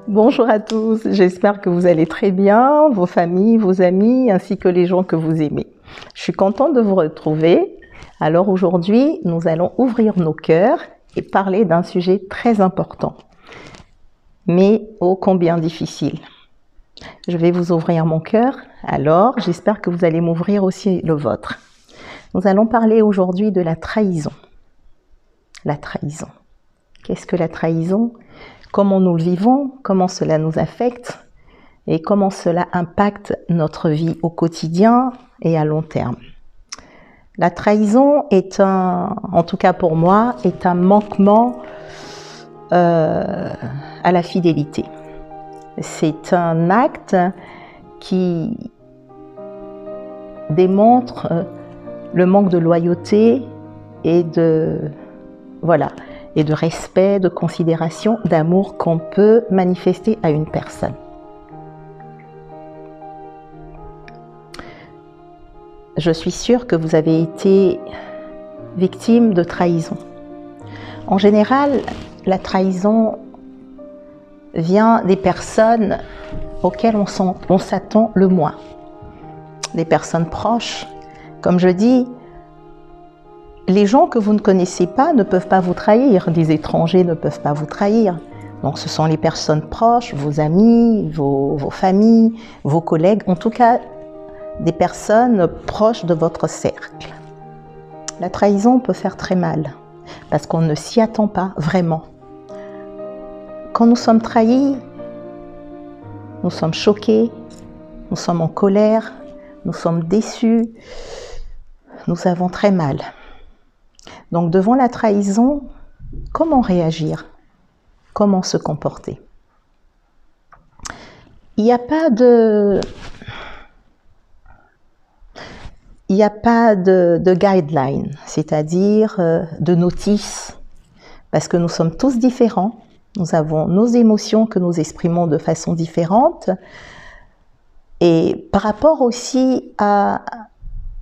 Bonjour à tous, j'espère que vous allez très bien, vos familles, vos amis, ainsi que les gens que vous aimez. Je suis contente de vous retrouver. Alors aujourd'hui, nous allons ouvrir nos cœurs et parler d'un sujet très important, mais ô combien difficile. Je vais vous ouvrir mon cœur, alors j'espère que vous allez m'ouvrir aussi le vôtre. Nous allons parler aujourd'hui de la trahison. La trahison. Qu'est-ce que la trahison ? Comment nous le vivons, comment cela nous affecte et comment cela impacte notre vie au quotidien et à long terme. La trahison est en tout cas pour moi, est un manquement à la fidélité. C'est un acte qui démontre le manque de loyauté et de respect, de considération, d'amour qu'on peut manifester à une personne. Je suis sûre que vous avez été victime de trahison. En général, la trahison vient des personnes auxquelles on s'attend le moins. Des personnes proches. Comme je dis, les gens que vous ne connaissez pas ne peuvent pas vous trahir, des étrangers ne peuvent pas vous trahir. Donc ce sont les personnes proches, vos amis, vos familles, vos collègues, en tout cas des personnes proches de votre cercle. La trahison peut faire très mal, parce qu'on ne s'y attend pas vraiment. Quand nous sommes trahis, nous sommes choqués, nous sommes en colère, nous sommes déçus, nous avons très mal. Donc devant la trahison, comment réagir? Comment se comporter? Il n'y a pas de guideline, c'est-à-dire de notice, parce que nous sommes tous différents, nous avons nos émotions que nous exprimons de façon différente, et par rapport aussi à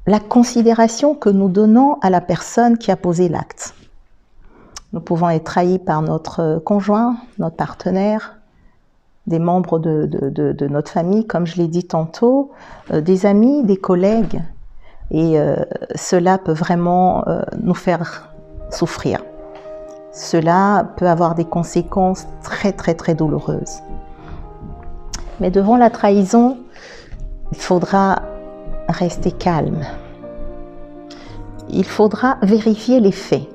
la considération que nous donnons à la personne qui a posé l'acte. Nous pouvons être trahis par notre conjoint, notre partenaire, des membres de notre famille, comme je l'ai dit tantôt, des amis, des collègues, et cela peut vraiment nous faire souffrir. Cela peut avoir des conséquences très très très douloureuses. Mais devant la trahison, il faudra rester calme. Il faudra vérifier les faits.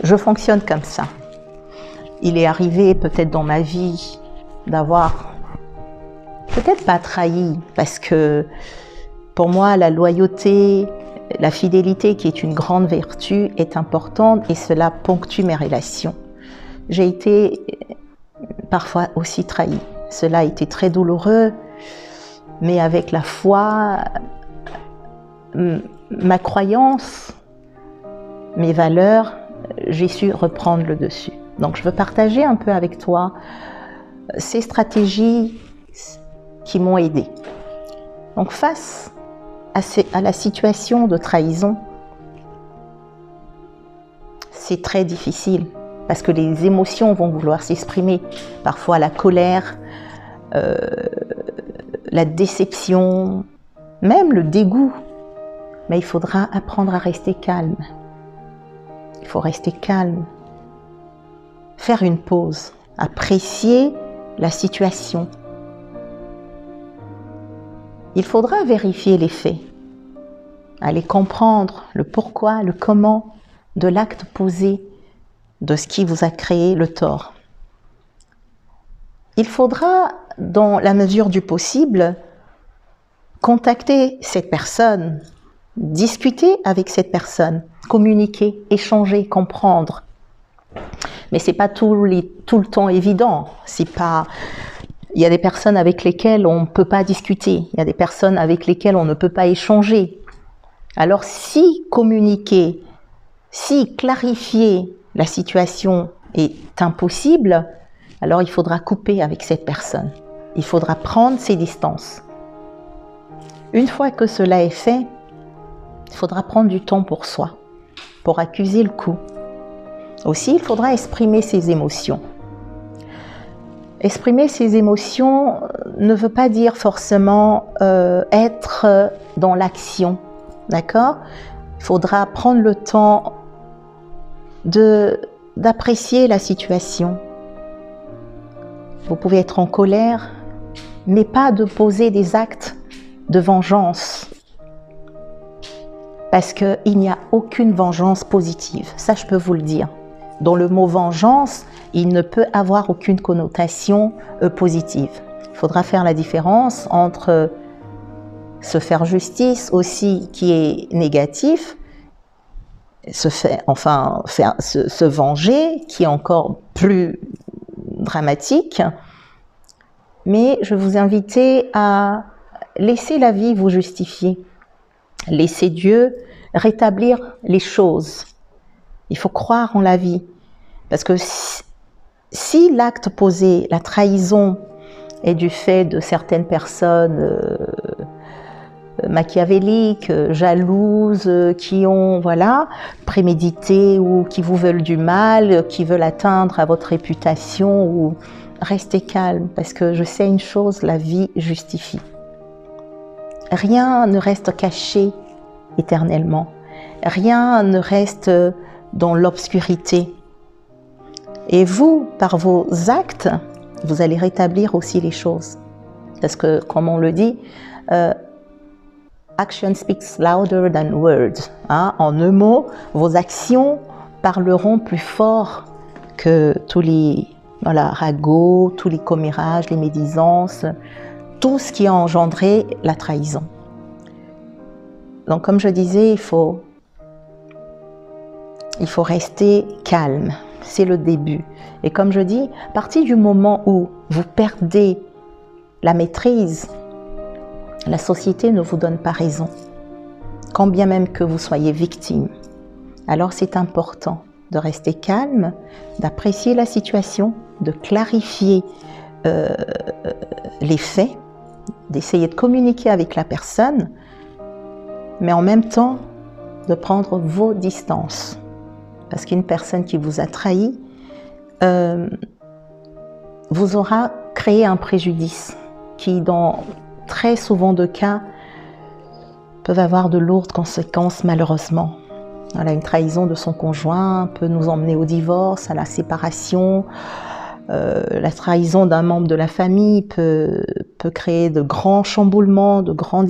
Je fonctionne comme ça. Il est arrivé peut-être dans ma vie d'avoir peut-être pas trahi, parce que pour moi la loyauté, la fidélité qui est une grande vertu est importante et cela ponctue mes relations. J'ai été parfois aussi trahi. Cela a été très douloureux. Mais avec la foi, ma croyance, mes valeurs, j'ai su reprendre le dessus. Donc je veux partager un peu avec toi ces stratégies qui m'ont aidée. Donc face à la situation de trahison, c'est très difficile parce que les émotions vont vouloir s'exprimer. Parfois la colère, la déception, même le dégoût. Mais il faudra apprendre à rester calme. Il faut rester calme, faire une pause, apprécier la situation. Il faudra vérifier les faits, aller comprendre le pourquoi, le comment de l'acte posé, de ce qui vous a créé le tort. Il faudra, dans la mesure du possible, contacter cette personne, discuter avec cette personne, communiquer, échanger, comprendre. Mais c'est pas tout le temps évident. Il y a des personnes avec lesquelles on ne peut pas discuter. Il y a des personnes avec lesquelles on ne peut pas échanger. Alors si communiquer, si clarifier la situation est impossible, alors il faudra couper avec cette personne. Il faudra prendre ses distances. Une fois que cela est fait, il faudra prendre du temps pour soi, pour accuser le coup. Aussi, il faudra exprimer ses émotions. Exprimer ses émotions ne veut pas dire forcément être dans l'action, d'accord? Il faudra prendre le temps d'apprécier la situation. Vous pouvez être en colère, mais pas de poser des actes de vengeance. Parce qu'il n'y a aucune vengeance positive, ça je peux vous le dire. Dans le mot vengeance, il ne peut avoir aucune connotation positive. Il faudra faire la différence entre se faire justice aussi qui est négatif, se venger qui est encore plus dramatique. Mais je vous invite à laisser la vie vous justifier. Laissez Dieu rétablir les choses. Il faut croire en la vie. Parce que si l'acte posé, la trahison, est du fait de certaines personnes machiavéliques, jalouses, qui ont prémédité ou qui vous veulent du mal, qui veulent atteindre à votre réputation, ou restez calme. Parce que je sais une chose, la vie justifie. Rien ne reste caché éternellement. Rien ne reste dans l'obscurité. Et vous, par vos actes, vous allez rétablir aussi les choses. Parce que, comme on le dit, action speaks louder than words. En un mot, vos actions parleront plus fort que tous les ragots, tous les commérages, les médisances, tout ce qui a engendré la trahison. Donc, comme je disais, il faut rester calme. C'est le début. Et comme je dis, à partir du moment où vous perdez la maîtrise, la société ne vous donne pas raison, quand bien même que vous soyez victime. Alors c'est important de rester calme, d'apprécier la situation, de clarifier les faits, d'essayer de communiquer avec la personne, mais en même temps de prendre vos distances. Parce qu'une personne qui vous a trahi vous aura créé un préjudice qui, dans très souvent de cas, peuvent avoir de lourdes conséquences malheureusement. Une trahison de son conjoint peut nous emmener au divorce, à la séparation. La trahison d'un membre de la famille peut créer de grands chamboulements, de grands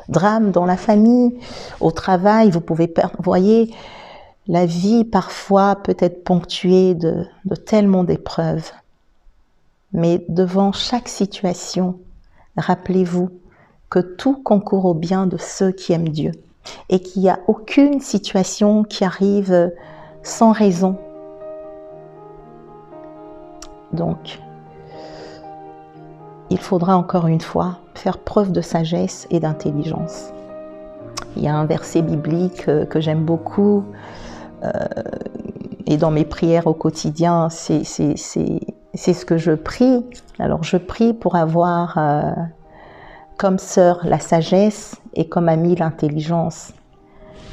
drames dans la famille, au travail. Vous pouvez perdre. Vous voyez, la vie parfois peut être ponctuée de tellement d'épreuves. Mais devant chaque situation, rappelez-vous que tout concourt au bien de ceux qui aiment Dieu et qu'il n'y a aucune situation qui arrive sans raison. Donc, il faudra encore une fois faire preuve de sagesse et d'intelligence. Il y a un verset biblique que j'aime beaucoup et dans mes prières au quotidien, c'est ce que je prie. Alors je prie pour avoir comme sœur la sagesse et comme amie l'intelligence,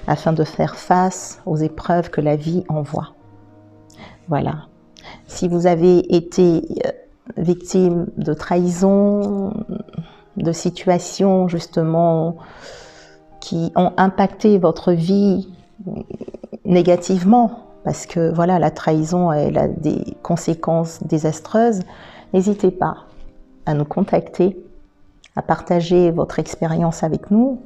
afin de faire face aux épreuves que la vie envoie. Voilà. Si vous avez été victime de trahison, de situations justement qui ont impacté votre vie négativement, parce que voilà, la trahison elle a des conséquences désastreuses, n'hésitez pas à nous contacter, à partager votre expérience avec nous,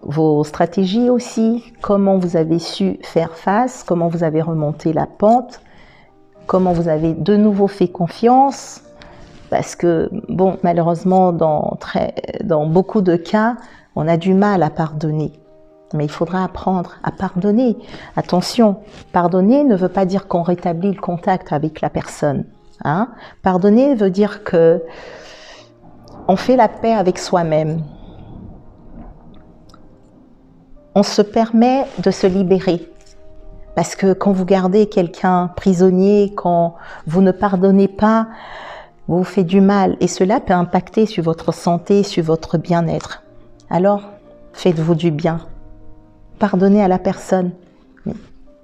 vos stratégies aussi, comment vous avez su faire face, comment vous avez remonté la pente, comment vous avez de nouveau fait confiance, parce que bon, malheureusement dans beaucoup de cas, on a du mal à pardonner. Mais il faudra apprendre à pardonner. Attention, pardonner ne veut pas dire qu'on rétablit le contact avec la personne. Pardonner veut dire que on fait la paix avec soi-même. On se permet de se libérer. Parce que quand vous gardez quelqu'un prisonnier, quand vous ne pardonnez pas, vous vous faites du mal. Et cela peut impacter sur votre santé, sur votre bien-être. Alors, faites-vous du bien. Pardonnez à la personne.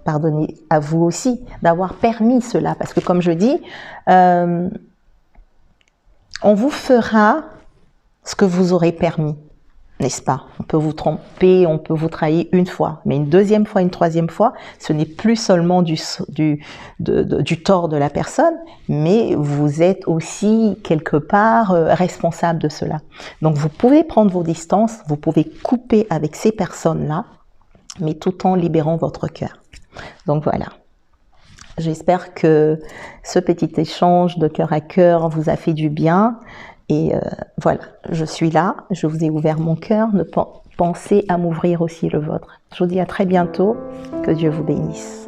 pardonnez à vous aussi d'avoir permis cela. Parce que comme je dis, on vous fera ce que vous aurez permis, n'est-ce pas? On peut vous tromper, on peut vous trahir une fois, mais une deuxième fois, une troisième fois, ce n'est plus seulement du tort de la personne, mais vous êtes aussi quelque part responsable de cela. Donc vous pouvez prendre vos distances, vous pouvez couper avec ces personnes-là, mais tout en libérant votre cœur. Donc voilà. J'espère que ce petit échange de cœur à cœur vous a fait du bien. Et voilà, je suis là, je vous ai ouvert mon cœur, pensez à m'ouvrir aussi le vôtre. Je vous dis à très bientôt, que Dieu vous bénisse.